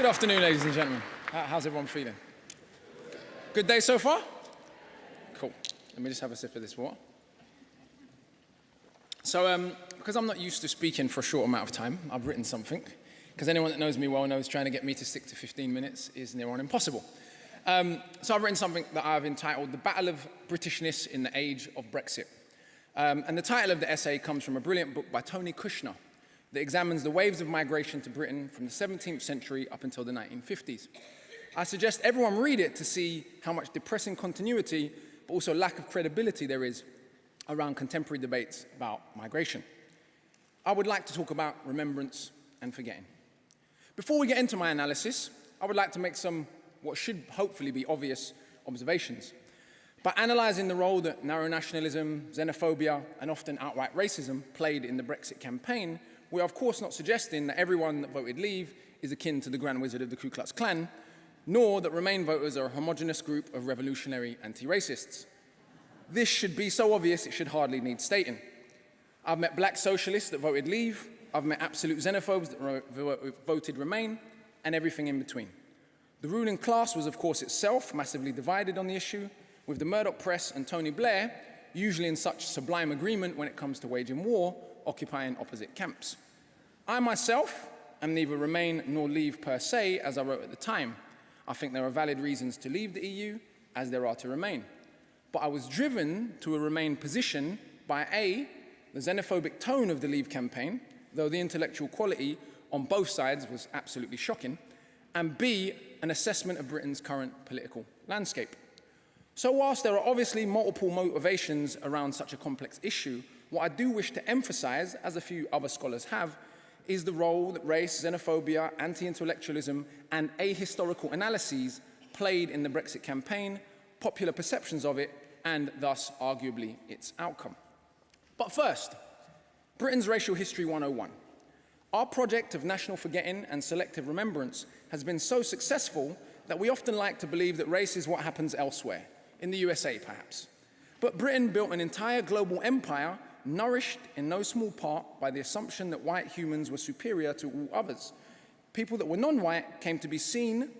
Good afternoon, ladies and gentlemen. How's everyone feeling? Good day so far? Cool. Let me just have a sip of this water. So, because I'm not used to speaking for a short amount of time, I've written something. Because anyone that knows me well knows trying to get me to stick to 15 minutes is near on impossible. So I've written something that I've entitled The Battle of Britishness in the Age of Brexit. And the title of the essay comes from a brilliant book by Tony Kushner that examines the waves of migration to Britain from the 17th century up until the 1950s. I suggest everyone read it to see how much depressing continuity, but also lack of credibility there is around contemporary debates about migration. I would like to talk about remembrance and forgetting. Before we get into my analysis, I would like to make some what should hopefully be obvious observations. By analysing the role that narrow nationalism, xenophobia, and often outright racism played in the Brexit campaign, we are of course not suggesting that everyone that voted Leave is akin to the Grand Wizard of the Ku Klux Klan, nor that Remain voters are a homogenous group of revolutionary anti-racists. This should be so obvious it should hardly need stating. I've met black socialists that voted Leave, I've met absolute xenophobes that voted Remain, and everything in between. The ruling class was of course itself massively divided on the issue, with the Murdoch press and Tony Blair, usually in such sublime agreement when it comes to waging war, occupying opposite camps. I myself am neither Remain nor Leave per se, as I wrote at the time. I think there are valid reasons to leave the EU, as there are to remain. But I was driven to a Remain position by A, the xenophobic tone of the Leave campaign, though the intellectual quality on both sides was absolutely shocking, and B, an assessment of Britain's current political landscape. So whilst there are obviously multiple motivations around such a complex issue, what I do wish to emphasize, as a few other scholars have, is the role that race, xenophobia, anti-intellectualism, and ahistorical analyses played in the Brexit campaign, popular perceptions of it, and thus arguably its outcome. But first, Britain's Racial History 101. Our project of national forgetting and selective remembrance has been so successful that we often like to believe that race is what happens elsewhere, in the USA perhaps. But Britain built an entire global empire nourished in no small part by the assumption that white humans were superior to all others. People that were non-white came to be seen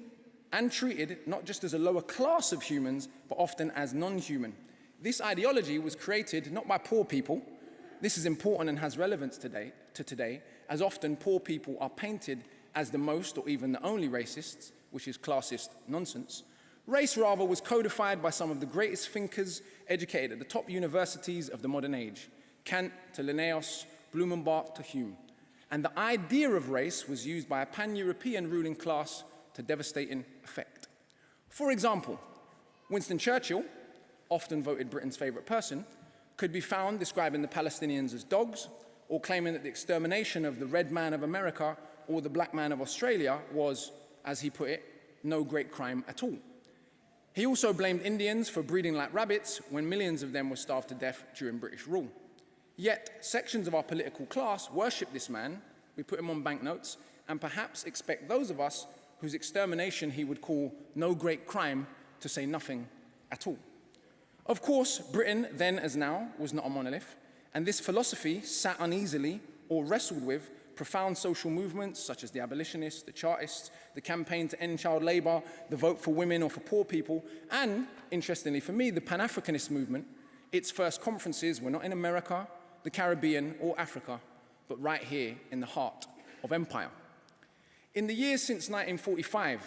and treated not just as a lower class of humans, but often as non-human. This ideology was created not by poor people. This is important and has relevance today, as often poor people are painted as the most or even the only racists, which is classist nonsense. Race, rather, was codified by some of the greatest thinkers educated at the top universities of the modern age, Kant to Linnaeus, Blumenbach to Hume. And the idea of race was used by a pan-European ruling class to devastating effect. For example, Winston Churchill, often voted Britain's favourite person, could be found describing the Palestinians as dogs, or claiming that the extermination of the red man of America or the black man of Australia was, as he put it, no great crime at all. He also blamed Indians for breeding like rabbits when millions of them were starved to death during British rule. Yet, sections of our political class worship this man, we put him on banknotes, and perhaps expect those of us whose extermination he would call no great crime to say nothing at all. Of course, Britain, then as now, was not a monolith, and this philosophy sat uneasily or wrestled with profound social movements such as the abolitionists, the Chartists, the campaign to end child labour, the vote for women or for poor people, and, interestingly for me, the Pan-Africanist movement. Its first conferences were not in America, the Caribbean, or Africa, but right here in the heart of empire. In the years since 1945,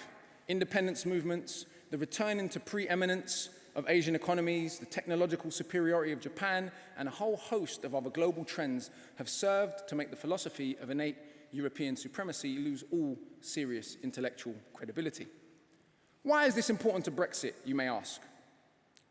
independence movements, the return into preeminence of Asian economies, the technological superiority of Japan, and a whole host of other global trends have served to make the philosophy of innate European supremacy lose all serious intellectual credibility. Why is this important to Brexit, you may ask?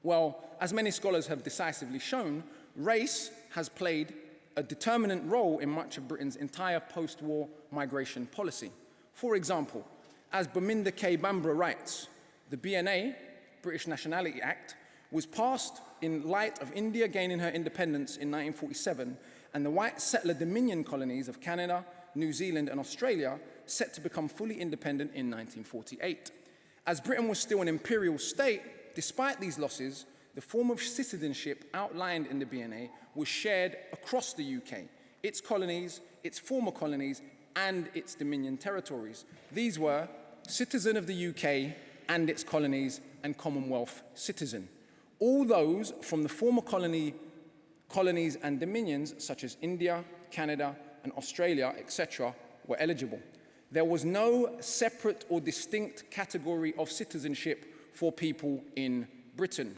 Well, as many scholars have decisively shown, race has played a determinant role in much of Britain's entire post-war migration policy. For example, as Baminda K. Bambra writes, the BNA, British Nationality Act, was passed in light of India gaining her independence in 1947 and the white settler dominion colonies of Canada, New Zealand and Australia set to become fully independent in 1948. As Britain was still an imperial state, despite these losses, the form of citizenship outlined in the BNA was shared across the UK, its colonies, its former colonies, and its dominion territories. These were citizen of the UK and its colonies, and Commonwealth citizen. All those from the former colonies and dominions such as India, Canada, and Australia, etc., were eligible. There was no separate or distinct category of citizenship for people in Britain.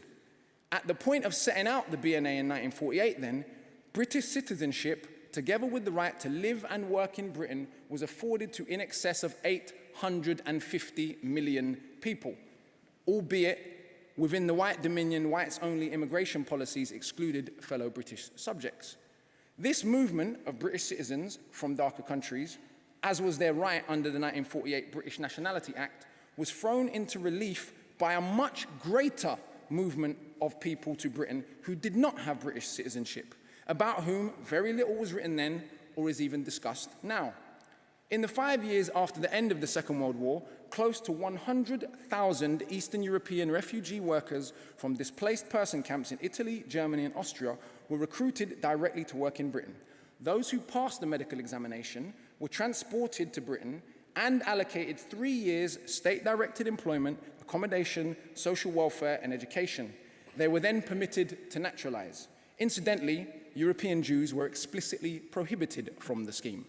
At the point of setting out the BNA in 1948 then, British citizenship, together with the right to live and work in Britain, was afforded to in excess of 850 million people, albeit within the white dominion, whites-only immigration policies excluded fellow British subjects. This movement of British citizens from darker countries, as was their right under the 1948 British Nationality Act, was thrown into relief by a much greater movement of people to Britain who did not have British citizenship, about whom very little was written then or is even discussed now. In the 5 years after the end of the Second World War, close to 100,000 Eastern European refugee workers from displaced person camps in Italy, Germany, and Austria were recruited directly to work in Britain. Those who passed the medical examination were transported to Britain and allocated 3 years state-directed employment, accommodation, social welfare, and education. They were then permitted to naturalize. Incidentally, European Jews were explicitly prohibited from the scheme.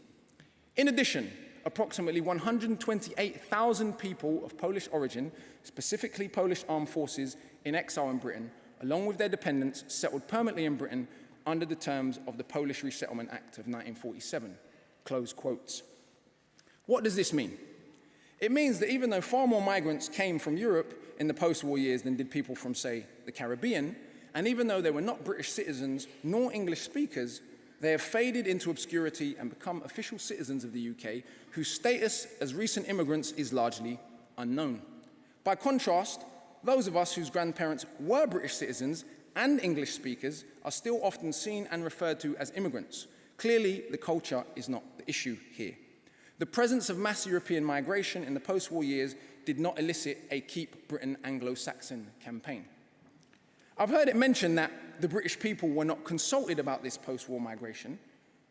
In addition, approximately 128,000 people of Polish origin, specifically Polish armed forces in exile in Britain, along with their dependents, settled permanently in Britain under the terms of the Polish Resettlement Act of 1947. Close quotes. What does this mean? It means that even though far more migrants came from Europe in the post-war years than did people from, say, the Caribbean, and even though they were not British citizens nor English speakers, they have faded into obscurity and become official citizens of the UK, whose status as recent immigrants is largely unknown. By contrast, those of us whose grandparents were British citizens and English speakers are still often seen and referred to as immigrants. Clearly, the culture is not the issue here. The presence of mass European migration in the post-war years did not elicit a Keep Britain Anglo-Saxon campaign. I've heard it mentioned that the British people were not consulted about this post-war migration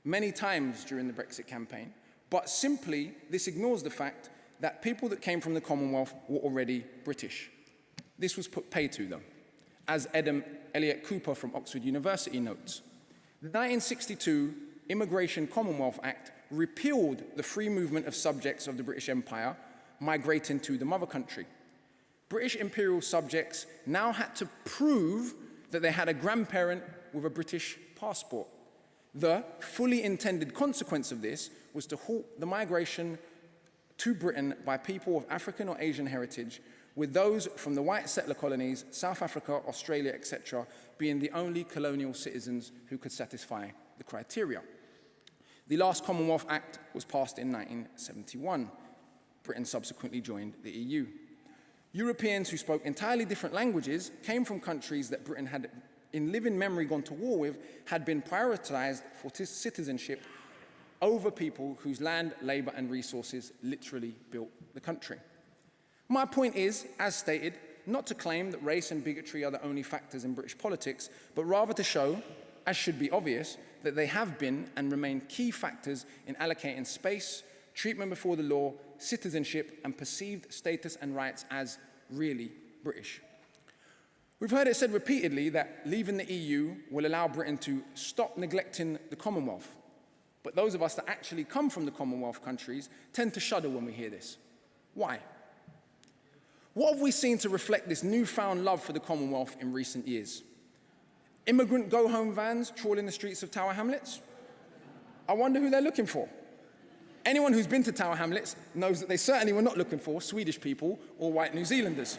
many times during the Brexit campaign, but simply this ignores the fact that people that came from the Commonwealth were already British. This was put pay to them, as Elliot Cooper from Oxford University notes. The 1962 Immigration Commonwealth Act repealed the free movement of subjects of the British Empire migrating to the mother country. British imperial subjects now had to prove that they had a grandparent with a British passport. The fully intended consequence of this was to halt the migration to Britain by people of African or Asian heritage, with those from the white settler colonies, South Africa, Australia, etc., being the only colonial citizens who could satisfy the criteria. The last Commonwealth Act was passed in 1971. Britain subsequently joined the EU. Europeans who spoke entirely different languages came from countries that Britain had, in living memory, gone to war with, had been prioritized for citizenship over people whose land, labor, and resources literally built the country. My point is, as stated, not to claim that race and bigotry are the only factors in British politics, but rather to show, as should be obvious, that they have been and remain key factors in allocating space, treatment before the law, citizenship, and perceived status and rights as really British. We've heard it said repeatedly that leaving the EU will allow Britain to stop neglecting the Commonwealth. But those of us that actually come from the Commonwealth countries tend to shudder when we hear this. Why? What have we seen to reflect this newfound love for the Commonwealth in recent years? Immigrant go-home vans trawling the streets of Tower Hamlets? I wonder who they're looking for. Anyone who's been to Tower Hamlets knows that they certainly were not looking for Swedish people or white New Zealanders.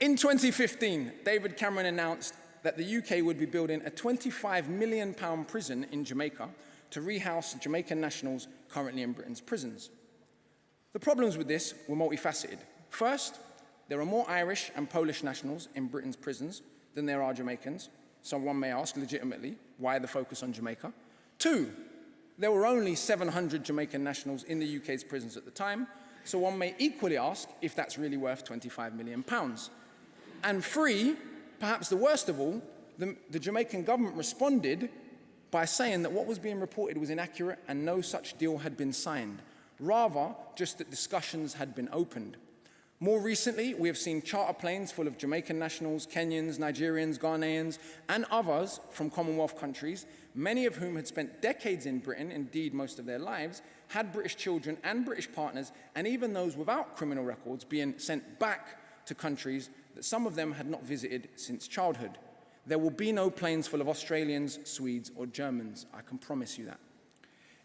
In 2015, David Cameron announced that the UK would be building a £25 million prison in Jamaica to rehouse Jamaican nationals currently in Britain's prisons. The problems with this were multifaceted. First, there are more Irish and Polish nationals in Britain's prisons than there are Jamaicans, so one may ask legitimately, why the focus on Jamaica? Two, there were only 700 Jamaican nationals in the UK's prisons at the time, so one may equally ask if that's really worth £25 million. And three, perhaps the worst of all, the Jamaican government responded by saying that what was being reported was inaccurate and no such deal had been signed, rather just that discussions had been opened. More recently, we have seen charter planes full of Jamaican nationals, Kenyans, Nigerians, Ghanaians, and others from Commonwealth countries, many of whom had spent decades in Britain, indeed most of their lives, had British children and British partners, and even those without criminal records being sent back to countries that some of them had not visited since childhood. There will be no planes full of Australians, Swedes, or Germans, I can promise you that.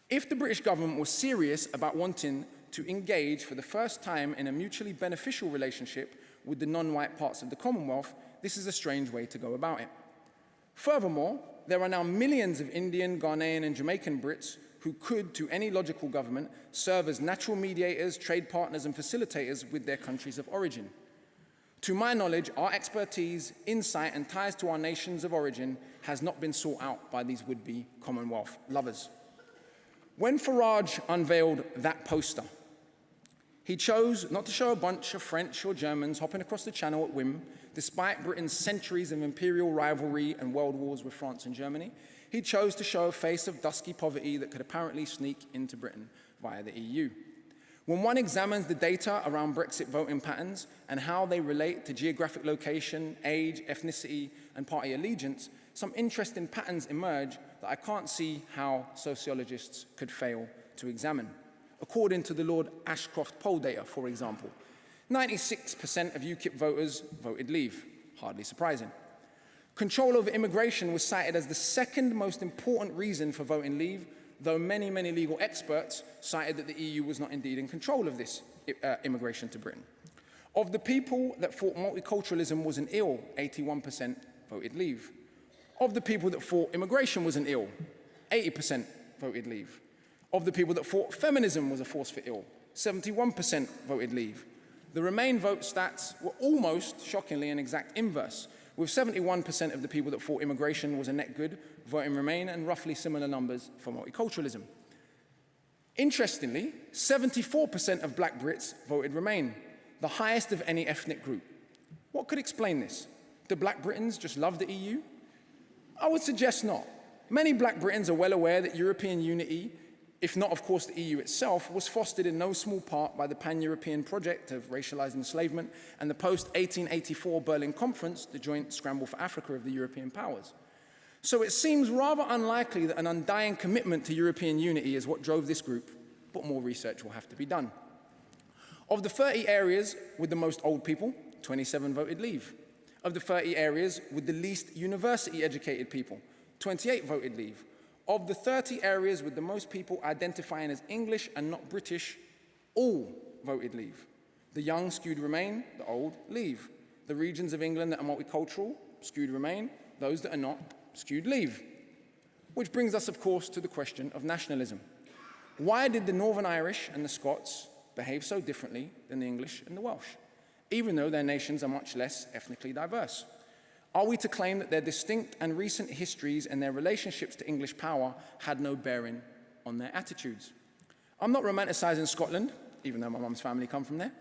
If the British government was serious about wanting to engage for the first time in a mutually beneficial relationship with the non-white parts of the Commonwealth, this is a strange way to go about it. Furthermore, there are now millions of Indian, Ghanaian, and Jamaican Brits who could, to any logical government, serve as natural mediators, trade partners, and facilitators with their countries of origin. To my knowledge, our expertise, insight, and ties to our nations of origin has not been sought out by these would-be Commonwealth lovers. When Farage unveiled that poster, he chose not to show a bunch of French or Germans hopping across the channel at whim, despite Britain's centuries of imperial rivalry and world wars with France and Germany. He chose to show a face of dusky poverty that could apparently sneak into Britain via the EU. When one examines the data around Brexit voting patterns and how they relate to geographic location, age, ethnicity, and party allegiance, some interesting patterns emerge that I can't see how sociologists could fail to examine. According to the Lord Ashcroft poll data, for example, 96% of UKIP voters voted Leave, hardly surprising. Control over immigration was cited as the second most important reason for voting Leave, though many legal experts cited that the EU was not indeed in control of this immigration to Britain. Of the people that thought multiculturalism was an ill, 81% voted Leave. Of the people that thought immigration was an ill, 80% voted Leave. Of the people that thought feminism was a force for ill, 71% voted Leave. The Remain vote stats were almost, shockingly, an exact inverse, with 71% of the people that thought immigration was a net good voting Remain, and roughly similar numbers for multiculturalism. Interestingly, 74% of black Brits voted Remain, the highest of any ethnic group. What could explain this? Do black Britons just love the EU? I would suggest not. Many black Britons are well aware that European unity, if not, of course, the EU itself, was fostered in no small part by the pan-European project of racialized enslavement and the post-1884 Berlin Conference, the joint scramble for Africa of the European powers. So it seems rather unlikely that an undying commitment to European unity is what drove this group, but more research will have to be done. Of the 30 areas with the most old people, 27 voted Leave. Of the 30 areas with the least university-educated people, 28 voted Leave. Of the 30 areas with the most people identifying as English and not British, all voted Leave. The young skewed Remain, the old Leave. The regions of England that are multicultural skewed Remain, those that are not skewed Leave. Which brings us, of course, to the question of nationalism. Why did the Northern Irish and the Scots behave so differently than the English and the Welsh, even though their nations are much less ethnically diverse? Are we to claim that their distinct and recent histories and their relationships to English power had no bearing on their attitudes? I'm not romanticizing Scotland, even though my mum's family come from there,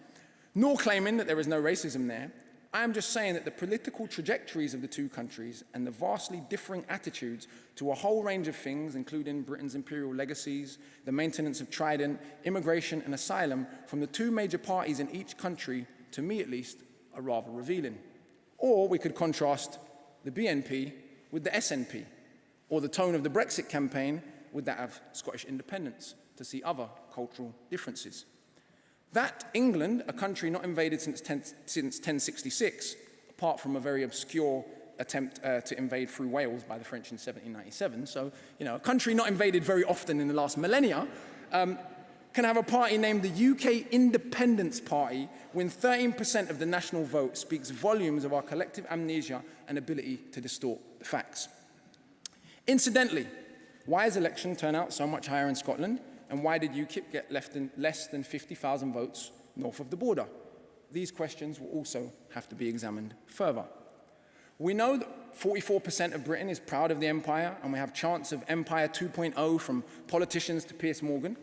nor claiming that there is no racism there. I am just saying that the political trajectories of the two countries and the vastly differing attitudes to a whole range of things, including Britain's imperial legacies, the maintenance of Trident, immigration and asylum, from the two major parties in each country, to me at least, are rather revealing. Or we could contrast the BNP with the SNP, or the tone of the Brexit campaign with that of Scottish independence, to see other cultural differences. That England, a country not invaded since 1066, apart from a very obscure attempt to invade through Wales by the French in 1797, so, a country not invaded very often in the last millennia, can have a party named the UK Independence Party win 13% of the national vote, speaks volumes of our collective amnesia and ability to distort the facts. Incidentally, why is election turnout so much higher in Scotland, and why did UKIP get less than 50,000 votes north of the border? These questions will also have to be examined further. We know that 44% of Britain is proud of the empire, and we have chants of Empire 2.0 from politicians to Piers Morgan.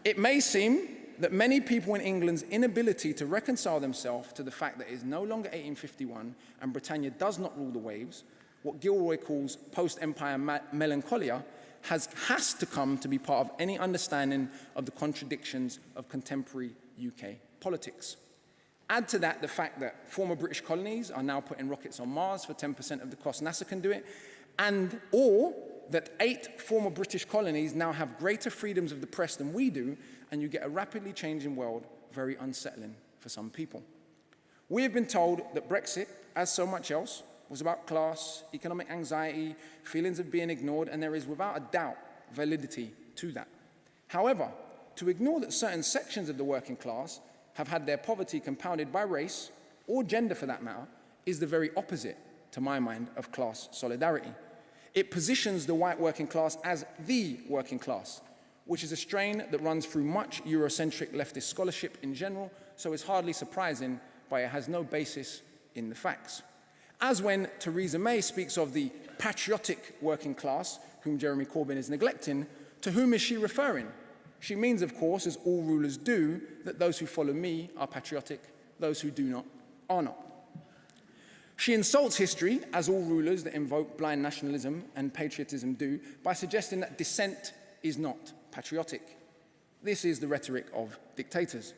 It may seem that many people in England's inability to reconcile themselves to the fact that it is no longer 1851 and Britannia does not rule the waves, what Gilroy calls post-empire melancholia, has to come to be part of any understanding of the contradictions of contemporary UK politics. Add to that the fact that former British colonies are now putting rockets on Mars for 10% of the cost NASA can do it, or that 8 former British colonies now have greater freedoms of the press than we do, and you get a rapidly changing world very unsettling for some people. We have been told that Brexit, as so much else, was about class, economic anxiety, feelings of being ignored, and there is without a doubt validity to that. However, to ignore that certain sections of the working class have had their poverty compounded by race, or gender for that matter, is the very opposite, to my mind, of class solidarity. It positions the white working class as the working class, which is a strain that runs through much Eurocentric leftist scholarship in general, so it's hardly surprising, but it has no basis in the facts. As when Theresa May speaks of the patriotic working class, whom Jeremy Corbyn is neglecting, to whom is she referring? She means, of course, as all rulers do, that those who follow me are patriotic, those who do not are not. She insults history, as all rulers that invoke blind nationalism and patriotism do, by suggesting that dissent is not patriotic. This is the rhetoric of dictators.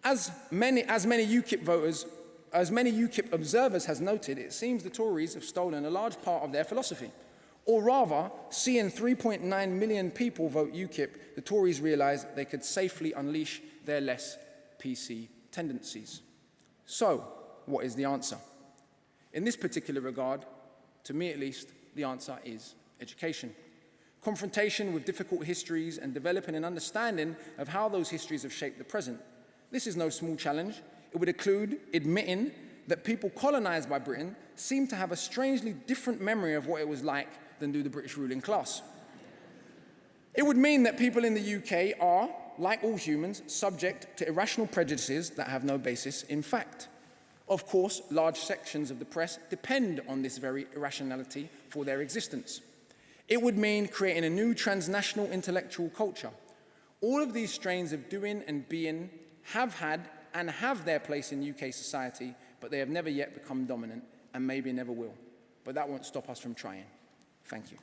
As many UKIP observers has noted, it seems the Tories have stolen a large part of their philosophy. Or rather, seeing 3.9 million people vote UKIP, the Tories realised they could safely unleash their less PC tendencies. So, what is the answer? In this particular regard, to me at least, the answer is education. Confrontation with difficult histories and developing an understanding of how those histories have shaped the present. This is no small challenge. It would include admitting that people colonised by Britain seem to have a strangely different memory of what it was like than do the British ruling class. It would mean that people in the UK are, like all humans, subject to irrational prejudices that have no basis in fact. Of course, large sections of the press depend on this very irrationality for their existence. It would mean creating a new transnational intellectual culture. All of these strains of doing and being have had and have their place in UK society, but they have never yet become dominant and maybe never will. But that won't stop us from trying. Thank you.